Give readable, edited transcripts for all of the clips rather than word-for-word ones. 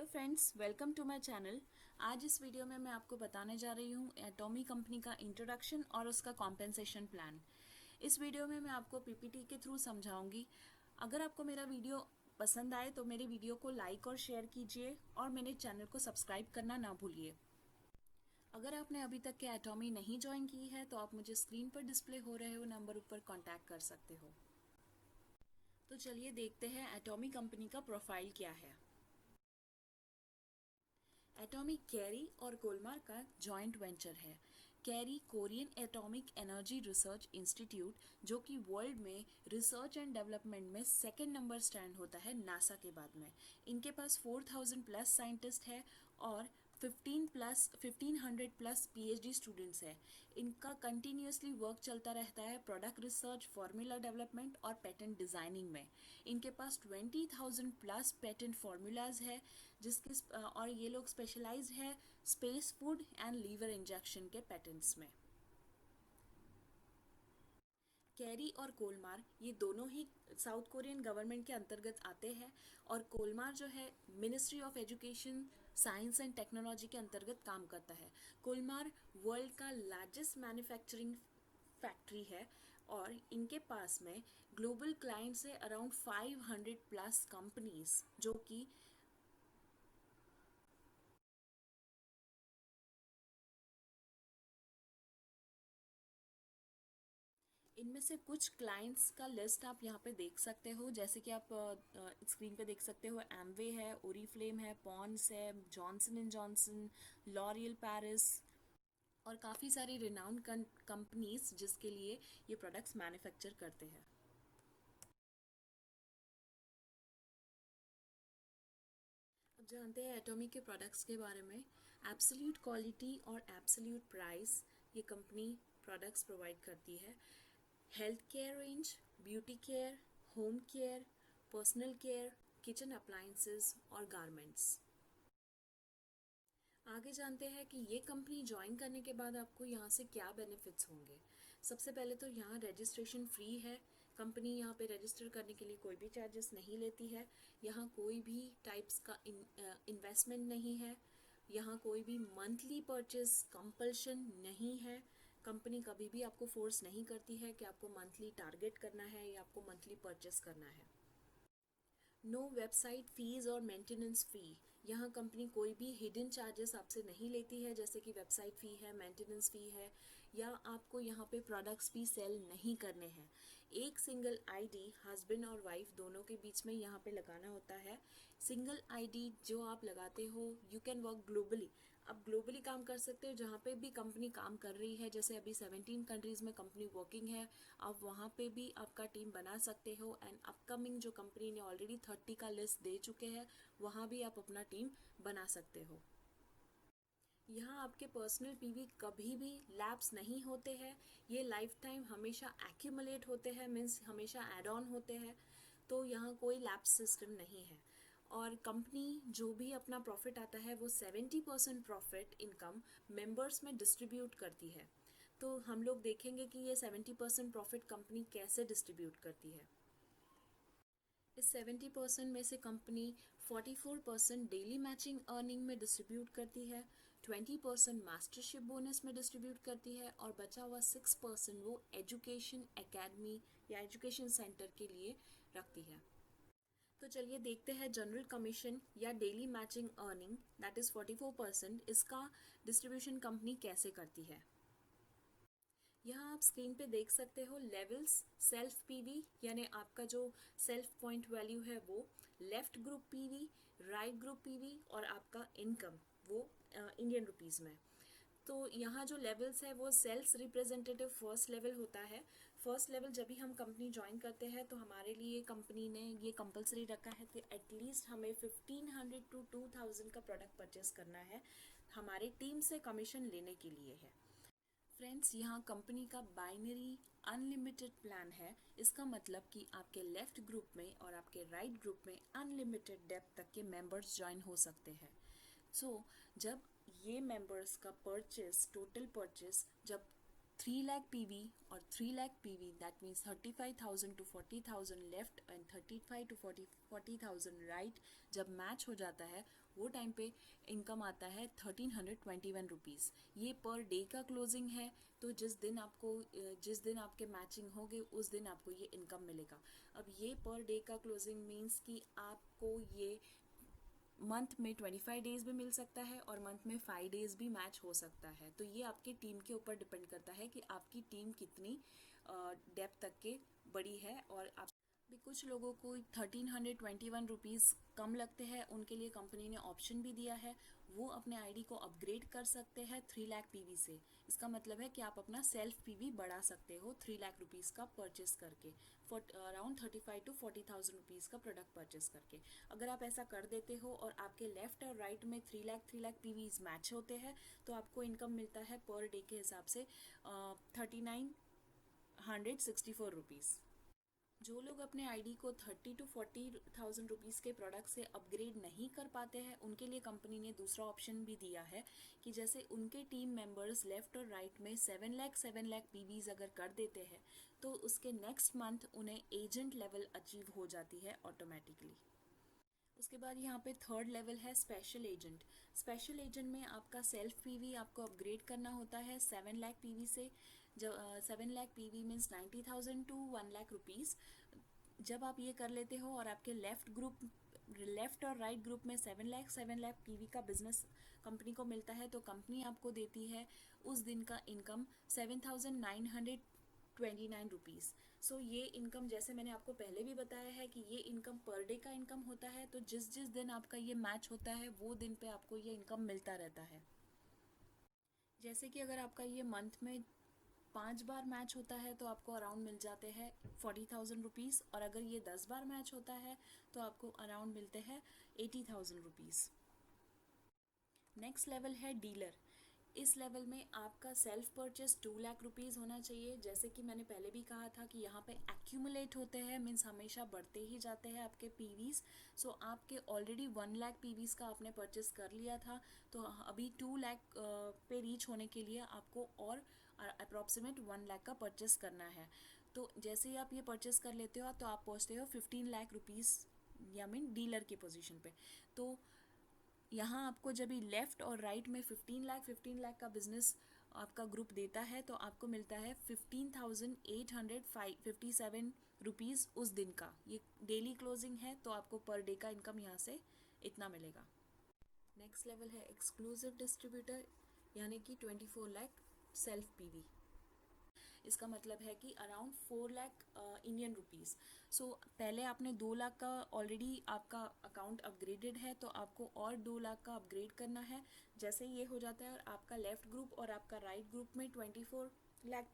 Hello friends, welcome to my channel. आज इस video में मैं आपको बताने जा रही हूँ एटॉमी कंपनी का इंट्रोडक्शन और उसका कॉम्पेंसेशन प्लान। इस वीडियो में मैं आपको पीपीटी के थ्रू समझाऊंगी। अगर आपको मेरा वीडियो पसंद आए तो मेरे वीडियो को लाइक और शेयर कीजिए और मेरे चैनल को सब्सक्राइब करना ना भूलिए। अगर आपने अभी तक के एटॉमी नहीं ज्वाइन की है तो आप मुझे स्क्रीन पर डिस्प्ले हो रहे हो नंबर ऊपर कॉन्टैक्ट कर सकते हो। तो चलिए देखते हैं एटॉमी कंपनी का प्रोफाइल क्या है। एटॉमी कैरी और कोलमार का जॉइंट वेंचर है। Carry Korean atomic energy research institute, जो कि वर्ल्ड में रिसर्च एंड डेवलपमेंट में सेकंड नंबर स्टैंड होता है नासा के बाद में। इनके पास 4000 प्लस साइंटिस्ट है और 1500 प्लस पीएचडी स्टूडेंट्स है। इनका कंटिन्यूसली वर्क चलता रहता है प्रोडक्ट रिसर्च, फार्मूला डेवलपमेंट और पेटेंट डिज़ाइनिंग में। इनके पास 20,000 प्लस पेटेंट फार्मूलाज है और ये लोग स्पेशलाइज है space food and liver injection के पेटेंट्स में। कैरी और कोलमार ये दोनों ही साउथ कोरियन गवर्नमेंट के अंतर्गत आते हैं और कोलमार जो है ministry of education, science and technology के अंतर्गत काम करता है। कोलमार वर्ल्ड का लार्जेस्ट मैन्युफैक्चरिंग फैक्ट्री है और इनके पास में ग्लोबल क्लाइंट्स है अराउंड 500 प्लस कंपनीज, जो कि इनमें से कुछ क्लाइंट्स का लिस्ट आप यहाँ पे देख सकते हो। जैसे कि आप स्क्रीन पे देख सकते हो, एमवे है, ओरिफ्लेम है, पॉन्ड्स है, Johnson and Johnson, L'Oreal Paris और काफ़ी सारी रिनाउंड कंपनीज जिसके लिए ये प्रोडक्ट्स मैन्युफैक्चर करते हैं। अब जानते हैं एटॉमी के प्रोडक्ट्स के बारे में। एब्सोल्यूट क्वालिटी और एब्सोल्यूट प्राइस ये कंपनी प्रोडक्ट्स प्रोवाइड करती है। Health care range, beauty care, home care, personal care, kitchen appliances और गारमेंट्स। आगे जानते हैं कि ये कंपनी ज्वाइन करने के बाद आपको यहाँ से क्या बेनिफिट्स होंगे। सबसे पहले तो यहाँ रजिस्ट्रेशन फ्री है। कंपनी यहाँ पे रजिस्टर करने के लिए कोई भी चार्जेस नहीं लेती है। यहाँ कोई भी टाइप्स का इन्वेस्टमेंट नहीं है। यहाँ कोई भी मंथली परचेज कंपल्शन नहीं है। कंपनी कभी भी आपको फोर्स नहीं करती है कि आपको मंथली टारगेट करना है या आपको मंथली परचेस करना है। नो वेबसाइट फीस और मेंटेनेंस फ़ी। यहाँ कंपनी कोई भी हिडन चार्जेस आपसे नहीं लेती है, जैसे कि वेबसाइट फ़ी है, मेंटेनेंस फ़ी है, या आपको यहाँ पे प्रोडक्ट्स भी सेल नहीं करने हैं। एक सिंगल आईडी हस्बैंड और वाइफ दोनों के बीच में यहाँ पे लगाना होता है। सिंगल आईडी जो आप लगाते हो, यू कैन वर्क ग्लोबली। आप ग्लोबली काम कर सकते हो जहाँ पे भी कंपनी काम कर रही है। जैसे अभी 17 कंट्रीज़ में कंपनी वर्किंग है, आप वहाँ पे भी आपका टीम बना सकते हो। एंड अपकमिंग जो कंपनी ने ऑलरेडी 30 का लिस्ट दे चुके हैं, वहाँ भी आप अपना टीम बना सकते हो। यहाँ आपके पर्सनल पीवी कभी भी लैप्स नहीं होते हैं। ये लाइफ टाइम हमेशा एक्यूमुलेट होते हैं, मीन्स हमेशा एड ऑन होते हैं। तो यहाँ कोई लैप्स सिस्टम नहीं है। और कंपनी जो भी अपना प्रॉफिट आता है वो 70% प्रॉफिट इनकम मेंबर्स में डिस्ट्रीब्यूट करती है। तो हम लोग देखेंगे कि ये 70% प्रॉफिट कंपनी कैसे डिस्ट्रीब्यूट करती है। इस 70% में से कंपनी 44% डेली मैचिंग अर्निंग में डिस्ट्रीब्यूट करती है, 20% मास्टरशिप बोनस में डिस्ट्रीब्यूट करती है और बचा हुआ 6% वो एजुकेशन एकेडमी या एजुकेशन सेंटर के लिए रखती है। तो चलिए देखते हैं जनरल कमीशन या daily matching earning that is 44%, इसका डिस्ट्रीब्यूशन कंपनी कैसे करती है। यहाँ आप स्क्रीन पे देख सकते हो लेवल्स, सेल्फ पीवी यानी आपका जो सेल्फ पॉइंट वैल्यू है वो, left group PV, right group PV और आपका इनकम वो इंडियन रुपीज़ में। तो यहाँ जो लेवल्स है वो सेल्स रिप्रेजेंटेटिव फर्स्ट लेवल होता है। फर्स्ट लेवल जब भी हम कंपनी ज्वाइन करते हैं तो हमारे लिए कंपनी ने ये कंपलसरी रखा है कि एटलीस्ट हमें 1500 टू 2000 का प्रोडक्ट परचेस करना है, हमारे टीम से कमीशन लेने के लिए है। फ्रेंड्स, यहाँ कंपनी का बाइनरी अनलिमिटेड प्लान है। इसका मतलब कि आपके लेफ्ट ग्रुप में और आपके राइट ग्रुप में अनलिमिटेड डेप्थ तक के मेंबर्स ज्वाइन हो सकते हैं। जब ये मेंबर्स का परचेस, टोटल परचेस जब 3 लाख पीवी और 3 lakh PV, that means 35,000 to 40,000 left and 35 to 40,000 right, जब मैच हो जाता है वो टाइम पे इनकम आता है 1321 रुपीज़। ये पर डे का क्लोजिंग है, तो जिस दिन आपके मैचिंग होंगे उस दिन आपको ये इनकम मिलेगा। अब ये पर डे का क्लोजिंग मीन्स कि आपको ये मंथ में 25 डेज़ भी मिल सकता है और मंथ में 5 डेज़ भी मैच हो सकता है। तो ये आपकी टीम के ऊपर डिपेंड करता है कि आपकी टीम कितनी डेप्थ तक के बड़ी है। और आप भी कुछ लोगों को 1321 रुपीज़ कम लगते हैं, उनके लिए कंपनी ने ऑप्शन भी दिया है, वो अपने आईडी को अपग्रेड कर सकते हैं 3 लाख पीवी से। इसका मतलब है कि आप अपना सेल्फ पीवी बढ़ा सकते हो 3 लाख रुपीज़ का परचेस करके, फॉर अराउंड 35 to 40,000 रुपीज़ का प्रोडक्ट परचेस करके। अगर आप ऐसा कर देते हो और आपके लेफ्ट और राइट में 3 लाख पीवीज मैच होते हैं, तो आपको इनकम मिलता है पर डे के हिसाब से 3964 रुपीज़। जो लोग अपने आईडी को 30 to 40,000 रुपीज़ के प्रोडक्ट से अपग्रेड नहीं कर पाते हैं, उनके लिए कंपनी ने दूसरा ऑप्शन भी दिया है कि जैसे उनके टीम मेंबर्स लेफ्ट और राइट में 7 लाख पीवीज अगर कर देते हैं, तो उसके नेक्स्ट मंथ उन्हें एजेंट लेवल अचीव हो जाती है ऑटोमेटिकली। उसके बाद यहाँ पे थर्ड लेवल है स्पेशल एजेंट। स्पेशल एजेंट में आपका सेल्फ पीवी आपको अपग्रेड करना होता है 7 लाख पीवी से। जब 7 lakh PV means 90,000 to 1 lakh rupees. जब आप ये कर लेते हो और आपके लेफ्ट और राइट ग्रुप में 7 लाख पीवी का बिजनेस कंपनी को मिलता है, तो कंपनी आपको देती है उस दिन का इनकम 7,929 रुपीज़। सो ये इनकम, जैसे मैंने आपको पहले भी बताया है कि ये इनकम पर डे का इनकम होता है, तो जिस जिस दिन आपका ये मैच होता है वो दिन पे आपको ये इनकम मिलता रहता है। जैसे कि अगर आपका ये मंथ में 5 बार मैच होता है तो आपको अराउंड मिल जाते हैं 40,000 रुपीज़, और अगर ये 10 बार मैच होता है तो आपको अराउंड मिलते हैं 80,000 रुपीज़। नेक्स्ट लेवल है डीलर। इस लेवल में आपका सेल्फ परचेस 2 लाख रुपीज़ होना चाहिए। जैसे कि मैंने पहले भी कहा था कि यहाँ पे एक्यूमुलेट होते हैं, मीन्स हमेशा बढ़ते ही जाते हैं आपके पीवीज़। सो आपके ऑलरेडी 1 लाख पीवीज़ का आपने परचेस कर लिया था, तो अभी 2 लाख पे रीच होने के लिए आपको और अप्रॉक्सीमेट 1 लाख का परचेस करना है। तो जैसे ही आप ये परचेस कर लेते हो तो आप पहुँचते हो 15 लाख रुपीज़, या मीन डीलर की पोजीशन पे। तो यहाँ आपको जब भी लेफ्ट और राइट में 15 लाख का बिजनेस आपका ग्रुप देता है, तो आपको मिलता है 15,857 रुपीज़ उस दिन का। ये डेली क्लोजिंग है, तो आपको पर डे का इनकम यहाँ से इतना मिलेगा। नेक्स्ट लेवल है एक्सक्लूसिव डिस्ट्रीब्यूटर, यानी कि 24 लाख सेल्फ पीवी। इसका मतलब है कि अराउंड 4 लाख इंडियन रुपीज़। सो पहले आपने 2 लाख का ऑलरेडी आपका अकाउंट अपग्रेडेड है, तो आपको और 2 लाख का अपग्रेड करना है। जैसे ये हो जाता है और आपका लेफ्ट ग्रुप और आपका राइट ग्रुप में 24 लाख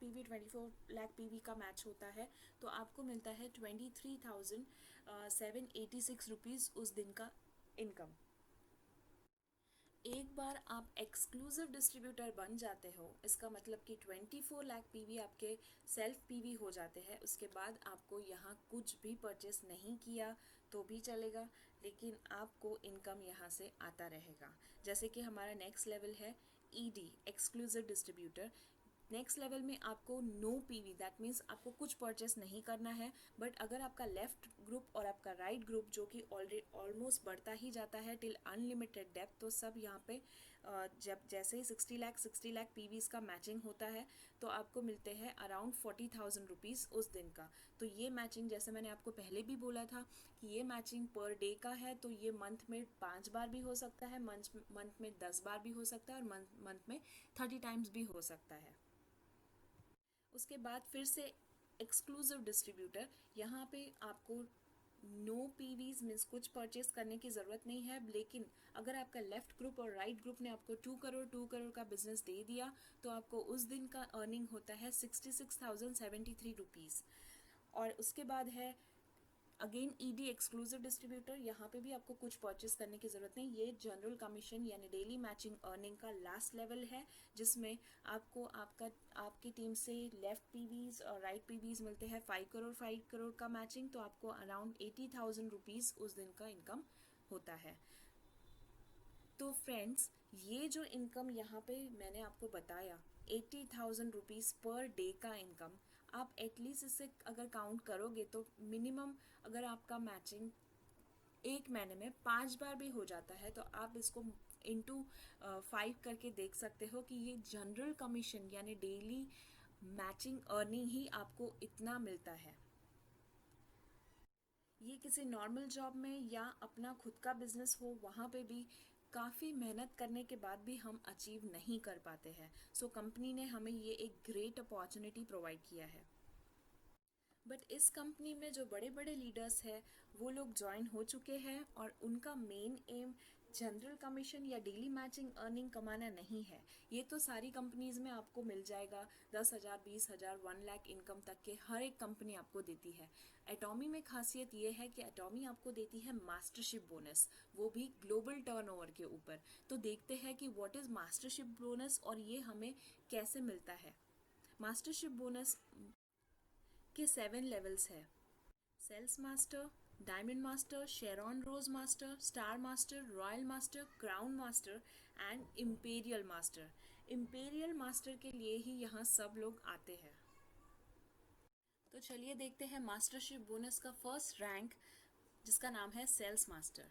पीवी का मैच होता है, तो आपको मिलता है 23,786 रुपीज़ उस दिन का इनकम। एक बार आप एक्सक्लूसिव डिस्ट्रीब्यूटर बन जाते हो, इसका मतलब कि 24 लाख पीवी आपके सेल्फ पीवी हो जाते हैं। उसके बाद आपको यहाँ कुछ भी परचेस नहीं किया तो भी चलेगा, लेकिन आपको इनकम यहाँ से आता रहेगा। जैसे कि हमारा नेक्स्ट लेवल है ED, exclusive distributor. Next level में आपको नो पीवी, दैट मीन्स आपको कुछ परचेस नहीं करना है, बट अगर आपका लेफ्ट ग्रुप और आपका राइट ग्रुप जो कि ऑलरेडी ऑलमोस्ट बढ़ता ही जाता है टिल अनलिमिटेड डेप्थ, तो सब यहाँ पे जब जैसे ही 60 लाख पीवीज़ का मैचिंग होता है, तो आपको मिलते हैं अराउंड 40,000 रुपीज़ उस दिन का। तो ये मैचिंग, जैसे मैंने आपको पहले भी बोला था कि ये मैचिंग पर डे का है, तो ये मंथ में 5 बार भी हो सकता है, मंथ में 10 बार भी हो सकता है, और मंथ में 30 टाइम्स भी हो सकता है। उसके बाद फिर से एक्सक्लूसिव डिस्ट्रीब्यूटर, यहाँ पे आपको नो पीवीज मीन्स कुछ परचेस करने की ज़रूरत नहीं है, लेकिन अगर आपका लेफ्ट ग्रुप और राइट ग्रुप ने आपको 2 करोड़ का बिजनेस दे दिया, तो आपको उस दिन का अर्निंग होता है 66,073 रुपीज़। और उसके बाद है अगेन ईडी एक्सक्लूसिव डिस्ट्रीब्यूटर। यहाँ पे भी आपको कुछ परचेस करने की ज़रूरत नहीं। ये जनरल कमीशन यानी डेली मैचिंग अर्निंग का लास्ट लेवल है, जिसमें आपको आपकी टीम से लेफ्ट पीवीज और राइट पीवीज मिलते हैं 5 करोड़ का मैचिंग, तो आपको अराउंड 80,000 रुपीज़ उस दिन का इनकम होता है। तो फ्रेंड्स, ये जो इनकम यहाँ पे मैंने आपको बताया 80,000 रुपीज़ पर डे का इनकम, आप एटलीस्ट इससे अगर काउंट करोगे तो मिनिमम अगर आपका मैचिंग एक महीने में 5 बार भी हो जाता है तो आप इसको इंटू 5 करके देख सकते हो कि ये जनरल कमीशन यानी डेली मैचिंग अर्निंग ही आपको इतना मिलता है। ये किसी नॉर्मल जॉब में या अपना खुद का बिजनेस हो वहाँ पे भी काफ़ी मेहनत करने के बाद भी हम अचीव नहीं कर पाते हैं। सो कंपनी ने हमें ये एक ग्रेट अपॉर्चुनिटी प्रोवाइड किया है। बट इस कंपनी में जो बड़े बड़े लीडर्स हैं वो लोग ज्वाइन हो चुके हैं और उनका मेन एम जनरल कमीशन या डेली मैचिंग अर्निंग कमाना नहीं है। ये तो सारी कंपनीज में आपको मिल जाएगा, 10,000, 20,000, 1 लाख इनकम तक के हर एक कंपनी आपको देती है। एटॉमी में खासियत ये है कि एटॉमी आपको देती है मास्टरशिप बोनस, वो भी ग्लोबल टर्नओवर के ऊपर। तो देखते हैं कि व्हाट इज़ मास्टरशिप बोनस और ये हमें कैसे मिलता है। मास्टरशिप बोनस के 7 लेवल्स है। Sales master, diamond master, Sharon rose master, star master, royal master, crown master and imperial master. Imperial master के लिए ही यहाँ सब लोग आते हैं। तो चलिए देखते हैं मास्टरशिप बोनस का फर्स्ट रैंक जिसका नाम है सेल्स मास्टर।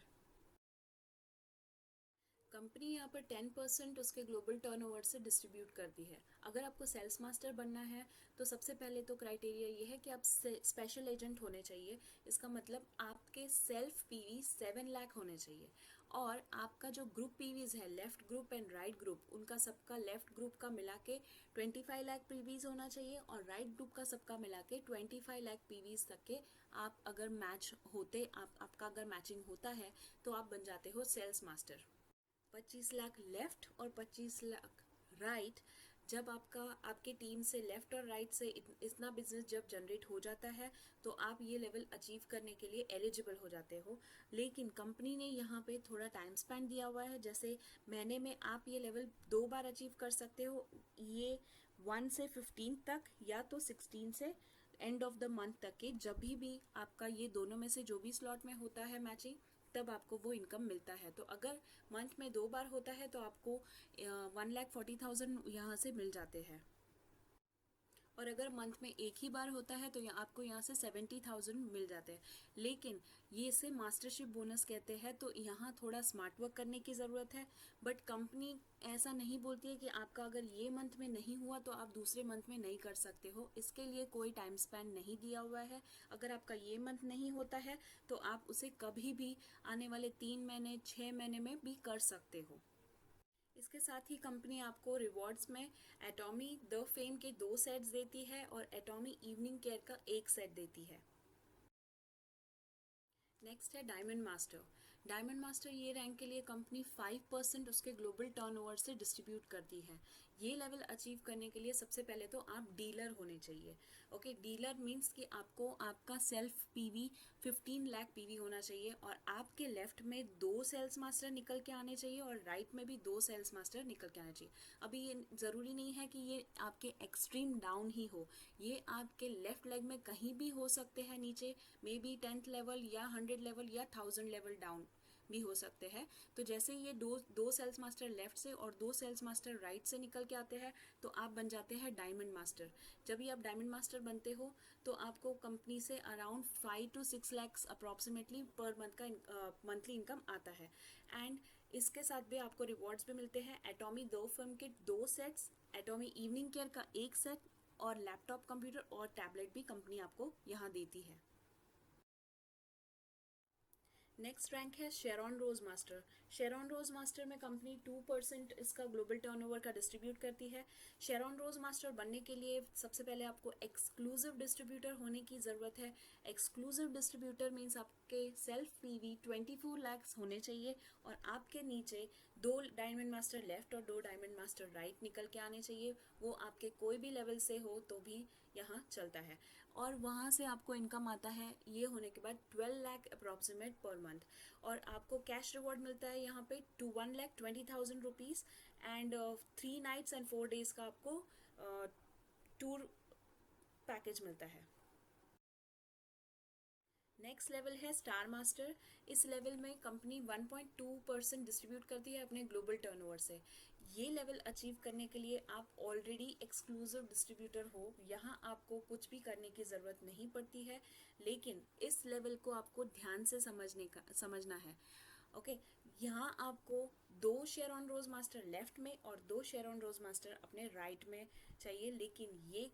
कंपनी यहाँ पर 10% उसके ग्लोबल टर्नओवर से डिस्ट्रीब्यूट करती है। अगर आपको सेल्स मास्टर बनना है तो सबसे पहले तो क्राइटेरिया ये है कि आप स्पेशल एजेंट होने चाहिए। इसका मतलब आपके सेल्फ पीवी 7 लाख होने चाहिए और आपका जो ग्रुप पीवीज है, left group and right group, उनका सबका लेफ्ट ग्रुप का मिला के 25 लाख पीवीज होना चाहिए और राइट ग्रुप का सबका मिला के 25 लाख पीवीज तक के आप अगर मैच होते आपका अगर मैचिंग होता है तो आप बन जाते हो सेल्स मास्टर। 25 लाख लेफ्ट और 25 लाख राइट, जब आपके टीम से लेफ्ट और राइट से इतना बिजनेस जब जनरेट हो जाता है तो आप ये लेवल अचीव करने के लिए एलिजिबल हो जाते हो। लेकिन कंपनी ने यहाँ पे थोड़ा टाइम स्पेंड दिया हुआ है, जैसे महीने में आप ये लेवल 2 बार अचीव कर सकते हो, ये 1 से 15 तक या तो 16 से एंड ऑफ द मंथ तक के, जब भी आपका ये दोनों में से जो भी स्लॉट में होता है मैचिंग तब आपको वो इनकम मिलता है। तो अगर मंथ में 2 बार होता है तो आपको 1,40,000 यहाँ से मिल जाते हैं और अगर मंथ में एक ही बार होता है तो आपको यहाँ से 70,000 मिल जाते हैं। लेकिन ये से मास्टरशिप बोनस कहते हैं तो यहाँ थोड़ा स्मार्ट वर्क करने की ज़रूरत है। बट कंपनी ऐसा नहीं बोलती है कि आपका अगर ये मंथ में नहीं हुआ तो आप दूसरे मंथ में नहीं कर सकते हो, इसके लिए कोई टाइम स्पैन नहीं दिया हुआ है। अगर आपका ये मंथ नहीं होता है तो आप उसे कभी भी आने वाले 3 महीने 6 महीने में भी कर सकते हो। इसके साथ ही कंपनी आपको रिवॉर्ड्स में एटॉमी द फेम के 2 सेट्स देती है और एटॉमी इवनिंग केयर का 1 सेट देती है। नेक्स्ट है डायमंड मास्टर। डायमंड मास्टर ये रैंक के लिए कंपनी 5% उसके ग्लोबल टर्नओवर से डिस्ट्रीब्यूट करती है। ये लेवल अचीव करने के लिए सबसे पहले तो आप डीलर होने चाहिए। ओके, डीलर मीन्स कि आपको आपका सेल्फ पीवी 15 लाख पीवी होना चाहिए और आपके लेफ्ट में 2 सेल्स मास्टर निकल के आने चाहिए और राइट में भी 2 सेल्स मास्टर निकल के आने चाहिए। अभी ये ज़रूरी नहीं है कि ये आपके एक्सट्रीम डाउन ही हो, ये आपके लेफ्ट लेग में कहीं भी हो सकते हैं नीचे, मे बी 10th लेवल या 100 लेवल या 1000 लेवल डाउन भी हो सकते हैं। तो जैसे ये दो सेल्स मास्टर लेफ्ट से और 2 सेल्स मास्टर राइट से निकल के आते हैं तो आप बन जाते हैं डायमंड मास्टर। जब भी आप डायमंड मास्टर बनते हो तो आपको कंपनी से around 5 to 6 lakhs approximately per month का मंथली इनकम आता है। एंड इसके साथ भी आपको रिवॉर्ड्स भी मिलते हैं। एटॉमी 2 फर्म के 2 सेट्स, एटॉमी इवनिंग केयर का 1 सेट और लैपटॉप, कंप्यूटर और टैबलेट भी कंपनी आपको यहाँ देती है। नेक्स्ट रैंक है शेरॉन rose master. Sharon rose master में कंपनी 2% इसका ग्लोबल टर्नओवर का डिस्ट्रीब्यूट करती है। शेरॉन रोज मास्टर बनने के लिए सबसे पहले आपको एक्सक्लूसिव डिस्ट्रीब्यूटर होने की ज़रूरत है। एक्सक्लूसिव डिस्ट्रीब्यूटर मीन्स आपके सेल्फ पीवी 24 lakhs होने चाहिए और आपके नीचे 2 डायमंड मास्टर लेफ्ट और 2 डायमंड मास्टर राइट निकल के आने चाहिए। वो आपके कोई भी लेवल से हो तो भी यहाँ चलता है और वहाँ से आपको इनकम आता है ये होने के बाद 12 लाख अप्रॉक्सीमेट पर मंथ। और आपको कैश रिवॉर्ड मिलता है यहाँ पे to 1,20,000 rupees and 3 nights and 4 days का आपको टूर पैकेज मिलता है। नेक्स्ट लेवल है स्टार मास्टर। इस लेवल में कंपनी 1.2% डिस्ट्रीब्यूट करती है अपने ग्लोबल टर्नओवर से। ये लेवल अचीव करने के लिए आप ऑलरेडी एक्सक्लूसिव डिस्ट्रीब्यूटर हो, यहाँ आपको कुछ भी करने की ज़रूरत नहीं पड़ती है, लेकिन इस लेवल को आपको ध्यान से समझना है। ओके, यहाँ आपको 2 share on rose master left में और 2 शेयर ऑन रोज मास्टर अपने राइट में चाहिए, लेकिन ये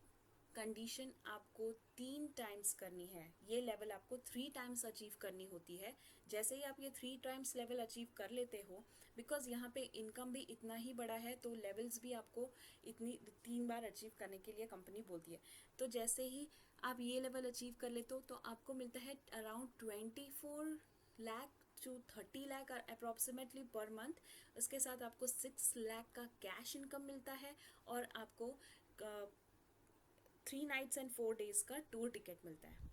कंडीशन आपको 3 टाइम्स करनी है। ये लेवल आपको 3 टाइम्स अचीव करनी होती है। जैसे ही आप ये 3 टाइम्स लेवल अचीव कर लेते हो, बिकॉज यहाँ पे इनकम भी इतना ही बड़ा है, तो लेवल्स भी आपको इतनी 3 बार अचीव करने के लिए कंपनी बोलती है। तो जैसे ही आप ये लेवल अचीव कर लेते हो तो आपको मिलता है around 24 lakh to 30 lakh approximately per month. उसके साथ आपको 6 लाख का कैश इनकम मिलता है और आपको 3 नाइट्स एंड 4 डेज का टूर टिकट मिलता है।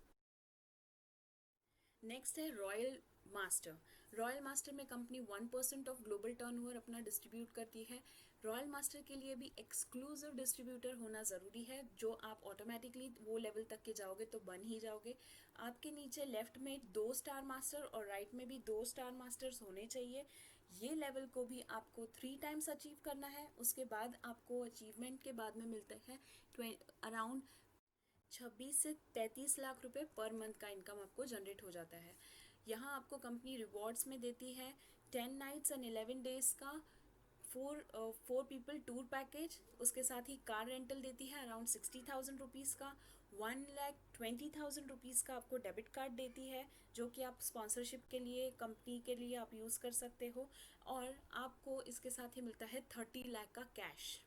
नेक्स्ट है रॉयल मास्टर। रॉयल मास्टर में कंपनी 1% ऑफ ग्लोबल टर्नओवर अपना डिस्ट्रीब्यूट करती है। रॉयल मास्टर के लिए भी एक्सक्लूसिव डिस्ट्रीब्यूटर होना ज़रूरी है, जो आप ऑटोमेटिकली वो लेवल तक के जाओगे तो बन ही जाओगे। आपके नीचे लेफ्ट में 2 स्टार मास्टर और राइट में भी 2 स्टार मास्टर्स होने चाहिए। ये लेवल को भी आपको 3 टाइम्स अचीव करना है। उसके बाद आपको अचीवमेंट के बाद में मिलता है अराउंड 26 से 33 लाख रुपए पर मंथ का इनकम आपको जनरेट हो जाता है। यहाँ आपको कंपनी रिवॉर्ड्स में देती है 10 नाइट्स एंड 11 डेज का फोर पीपल टूर पैकेज। उसके साथ ही कार रेंटल देती है अराउंड 60,000 रुपीज़ का। 1,20,000 रुपीज़ का आपको डेबिट कार्ड देती है, जो कि आप स्पॉन्सरशिप के लिए, कंपनी के लिए आप यूज़ कर सकते हो। और आपको इसके साथ ही मिलता है 30 लाख का कैश।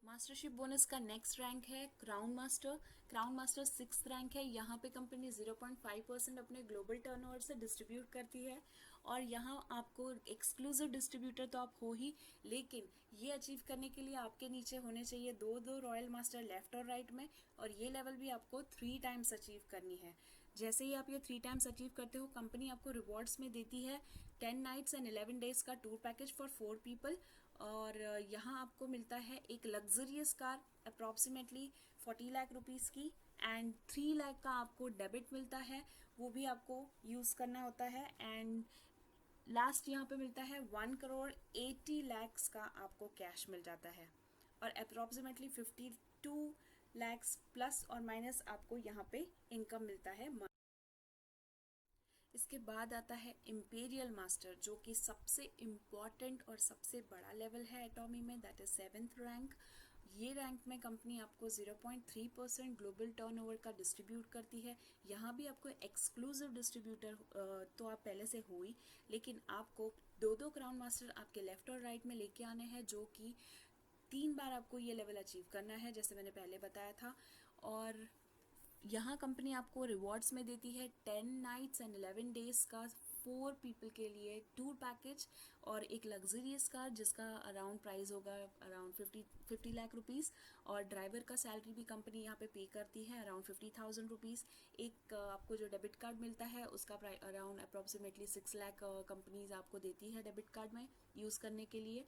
मास्टरशिप बोनस का नेक्स्ट रैंक है crown master. Crown master 6th rank है। यहाँ पे कंपनी 0.5% अपने ग्लोबल टर्नओवर से डिस्ट्रीब्यूट करती है और यहाँ आपको एक्सक्लूसिव डिस्ट्रीब्यूटर तो आप हो ही, लेकिन ये अचीव करने के लिए आपके नीचे होने चाहिए 2 रॉयल मास्टर लेफ्ट और राइट में, और ये लेवल भी आपको 3 टाइम्स अचीव करनी है। जैसे ही आप ये 3 टाइम्स अचीव करते हो, कंपनी आपको रिवॉर्ड्स में देती है 10 नाइट्स एंड 11 डेज का टूर पैकेज फॉर 4 पीपल। और यहाँ आपको मिलता है एक luxurious car approximately 40 lakh rupees की, एंड 3 लाख का आपको डेबिट मिलता है, वो भी आपको यूज़ करना होता है। एंड लास्ट यहाँ पे मिलता है 1 करोड़ 80 लाख का आपको कैश मिल जाता है, और अप्रॉक्सीमेटली 52 लाख प्लस और माइनस आपको यहाँ पे इनकम मिलता है। इसके बाद आता है इम्पेरियल मास्टर, जो कि सबसे इम्पॉर्टेंट और सबसे बड़ा लेवल है एटॉमी में, दैट इज 7th रैंक। ये रैंक में कंपनी आपको 0.3% ग्लोबल टर्नओवर का डिस्ट्रीब्यूट करती है। यहाँ भी आपको एक्सक्लूसिव डिस्ट्रीब्यूटर तो आप पहले से हो ही, लेकिन आपको 2 क्राउन मास्टर आपके लेफ्ट और राइट में लेके आने हैं, जो कि 3 बार आपको ये लेवल अचीव करना है, जैसे मैंने पहले बताया था। और यहाँ कंपनी आपको रिवॉर्ड्स में देती है 10 नाइट्स एंड 11 डेज का 4 पीपल के लिए टूर पैकेज, और एक लग्जरियस कार जिसका अराउंड प्राइस होगा अराउंड 50 लाख रुपीज़। और ड्राइवर का सैलरी भी कंपनी यहाँ पे पे करती है अराउंड 50,000 रुपीज़। एक आपको जो डेबिट कार्ड मिलता है उसका अराउंड अप्रॉक्सीमेटली 6 लाख कंपनीज आपको देती है डेबिट कार्ड में यूज़ करने के लिए।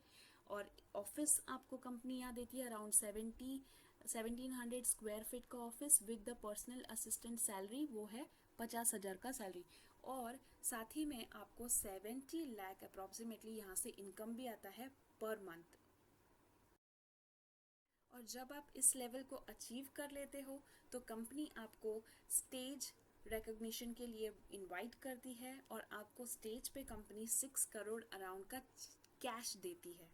और ऑफिस आपको कंपनी यहाँ देती है अराउंड 1700 स्क्वायर फीट का office with the personal assistant salary, वो है 50,000 का सैलरी। और साथ ही में आपको 70 लाख अप्रॉक्सीमेटली यहाँ से इनकम भी आता है पर मंथ। और जब आप इस लेवल को अचीव कर लेते हो तो कंपनी आपको स्टेज रिकॉग्निशन के लिए इनवाइट करती है, और आपको स्टेज पे कंपनी 6 करोड़ अराउंड का कैश देती है।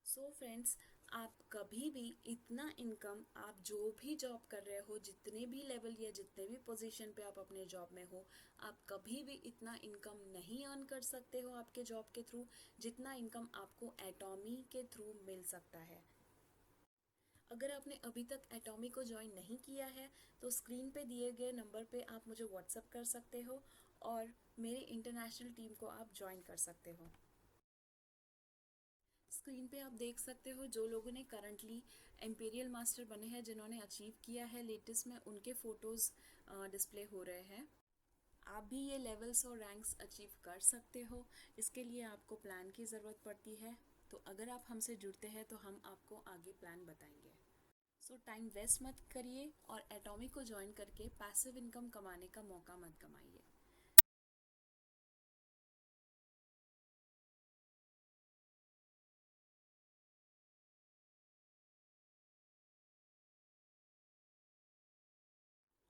सो फ्रेंड्स, आप कभी भी इतना इनकम, आप जो भी जॉब कर रहे हो, जितने भी लेवल या जितने भी पोजीशन पे आप अपने जॉब में हो, आप कभी भी इतना इनकम नहीं अर्न कर सकते हो आपके जॉब के थ्रू, जितना इनकम आपको एटॉमी के थ्रू मिल सकता है। अगर आपने अभी तक एटॉमी को ज्वाइन नहीं किया है तो स्क्रीन पे दिए गए नंबर पे आप मुझे व्हाट्सअप कर सकते हो, और मेरे इंटरनेशनल टीम को आप ज्वाइन कर सकते हो। स्क्रीन पे आप देख सकते हो जो लोगों ने करंटली इम्पीरियल मास्टर बने हैं, जिन्होंने अचीव किया है लेटेस्ट में, उनके फ़ोटोज़ डिस्प्ले हो रहे हैं। आप भी ये लेवल्स और रैंक्स अचीव कर सकते हो। इसके लिए आपको प्लान की ज़रूरत पड़ती है, तो अगर आप हमसे जुड़ते हैं तो हम आपको आगे प्लान बताएंगे। सो टाइम वेस्ट मत करिए और एटॉमिक को ज्वाइन करके पैसिव इनकम कमाने का मौका मत गमाइए।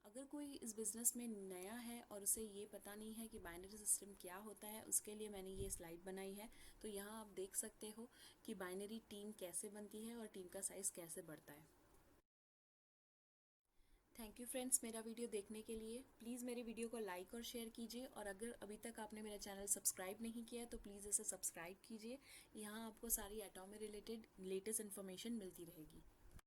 अगर कोई इस बिज़नेस में नया है और उसे ये पता नहीं है कि बाइनरी सिस्टम क्या होता है, उसके लिए मैंने ये स्लाइड बनाई है। तो यहाँ आप देख सकते हो कि बाइनरी टीम कैसे बनती है और टीम का साइज़ कैसे बढ़ता है। थैंक यू फ्रेंड्स मेरा वीडियो देखने के लिए। प्लीज़ मेरे वीडियो को लाइक और शेयर कीजिए, और अगर अभी तक आपने मेरा चैनल सब्सक्राइब नहीं किया है तो प्लीज़ इसे सब्सक्राइब कीजिए। यहाँ आपको सारी एटॉमी रिलेटेड लेटेस्ट इन्फॉर्मेशन मिलती रहेगी।